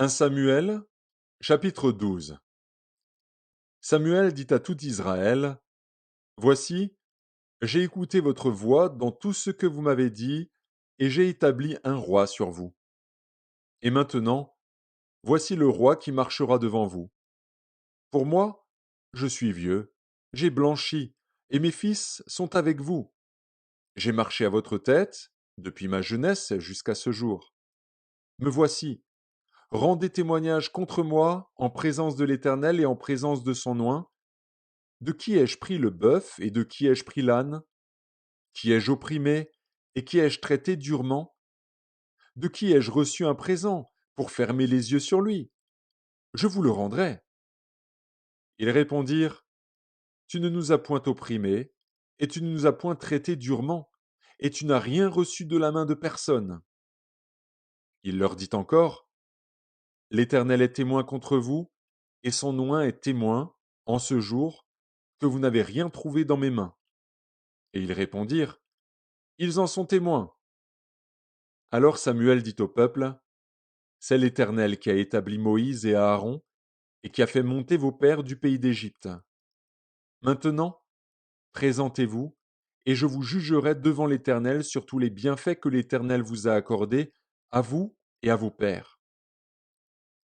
1 Samuel, chapitre 12. Samuel dit à tout Israël, Voici, j'ai écouté votre voix dans tout ce que vous m'avez dit, et j'ai établi un roi sur vous. Et maintenant, voici le roi qui marchera devant vous. Pour moi, je suis vieux, j'ai blanchi, et mes fils sont avec vous. J'ai marché à votre tête, depuis ma jeunesse jusqu'à ce jour. Me voici, rendez témoignage contre moi en présence de l'Éternel et en présence de son oint. De qui ai-je pris le bœuf et de qui ai-je pris l'âne? Qui ai-je opprimé et qui ai-je traité durement? De qui ai-je reçu un présent pour fermer les yeux sur lui? Je vous le rendrai. Ils répondirent, Tu ne nous as point opprimés, et tu ne nous as point traités durement, et tu n'as rien reçu de la main de personne. Il leur dit encore, L'Éternel est témoin contre vous, et son oint est témoin, en ce jour, que vous n'avez rien trouvé dans mes mains. Et ils répondirent, Ils en sont témoins. Alors Samuel dit au peuple, C'est l'Éternel qui a établi Moïse et Aaron, et qui a fait monter vos pères du pays d'Égypte. Maintenant, présentez-vous, et je vous jugerai devant l'Éternel sur tous les bienfaits que l'Éternel vous a accordés, à vous et à vos pères.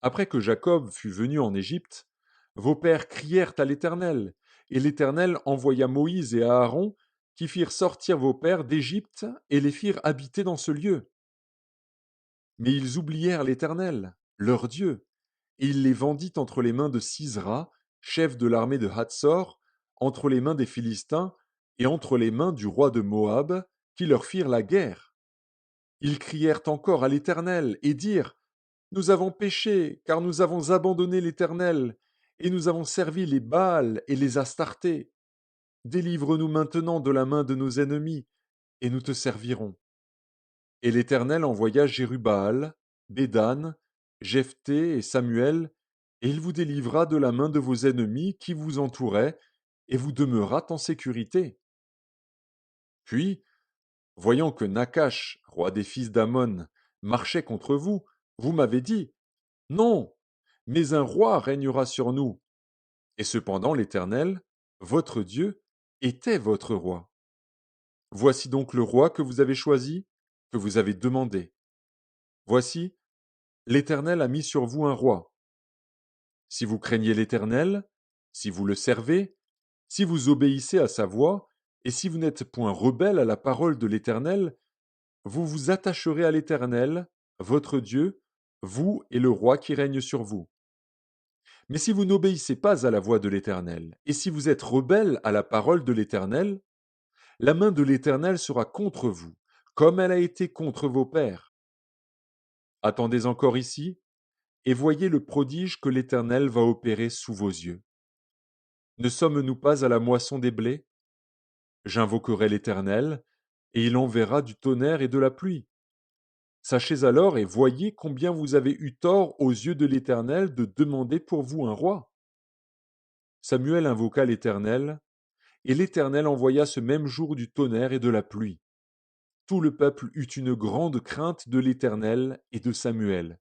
Après que Jacob fut venu en Égypte, vos pères crièrent à l'Éternel, et l'Éternel envoya Moïse et Aaron, qui firent sortir vos pères d'Égypte et les firent habiter dans ce lieu. Mais ils oublièrent l'Éternel, leur Dieu, et il les vendit entre les mains de Sisra, chef de l'armée de Hatsor, entre les mains des Philistins, et entre les mains du roi de Moab, qui leur firent la guerre. Ils crièrent encore à l'Éternel, et dirent, Nous avons péché, car nous avons abandonné l'Éternel, et nous avons servi les Baals et les Astartés. Délivre-nous maintenant de la main de nos ennemis, et nous te servirons. Et l'Éternel envoya Jérubbaal, Bédan, Jephthé et Samuel, et il vous délivra de la main de vos ennemis qui vous entouraient, et vous demeurâtes en sécurité. Puis, voyant que Nakash, roi des fils d'Ammon, marchait contre vous, vous m'avez dit, Non, mais un roi régnera sur nous. Et cependant l'Éternel, votre Dieu, était votre roi. Voici donc le roi que vous avez choisi, que vous avez demandé. Voici, l'Éternel a mis sur vous un roi. Si vous craignez l'Éternel, si vous le servez, si vous obéissez à sa voix, et si vous n'êtes point rebelle à la parole de l'Éternel, vous vous attacherez à l'Éternel, votre Dieu, vous et le roi qui règne sur vous. Mais si vous n'obéissez pas à la voix de l'Éternel, et si vous êtes rebelle à la parole de l'Éternel, la main de l'Éternel sera contre vous, comme elle a été contre vos pères. Attendez encore ici, et voyez le prodige que l'Éternel va opérer sous vos yeux. Ne sommes-nous pas à la moisson des blés? J'invoquerai l'Éternel, et il enverra du tonnerre et de la pluie. Sachez alors et voyez combien vous avez eu tort aux yeux de l'Éternel de demander pour vous un roi. Samuel invoqua l'Éternel, et l'Éternel envoya ce même jour du tonnerre et de la pluie. Tout le peuple eut une grande crainte de l'Éternel et de Samuel.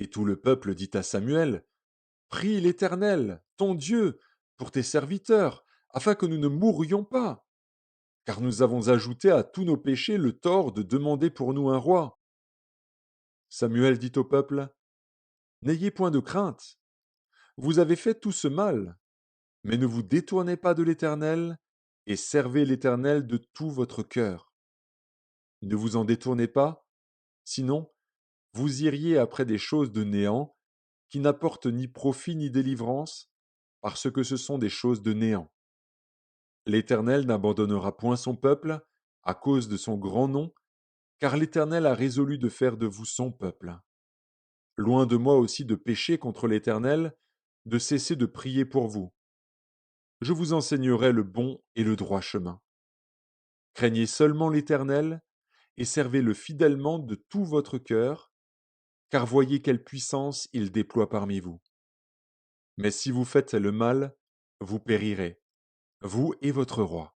Et tout le peuple dit à Samuel, Prie l'Éternel, ton Dieu, pour tes serviteurs, afin que nous ne mourions pas. Car nous avons ajouté à tous nos péchés le tort de demander pour nous un roi. Samuel dit au peuple, N'ayez point de crainte, vous avez fait tout ce mal, mais ne vous détournez pas de l'Éternel, et servez l'Éternel de tout votre cœur. Ne vous en détournez pas, sinon vous iriez après des choses de néant, qui n'apportent ni profit ni délivrance, parce que ce sont des choses de néant. L'Éternel n'abandonnera point son peuple, à cause de son grand nom, car l'Éternel a résolu de faire de vous son peuple. Loin de moi aussi de pécher contre l'Éternel, de cesser de prier pour vous. Je vous enseignerai le bon et le droit chemin. Craignez seulement l'Éternel, et servez-le fidèlement de tout votre cœur, car voyez quelle puissance il déploie parmi vous. Mais si vous faites le mal, vous périrez, vous et votre roi.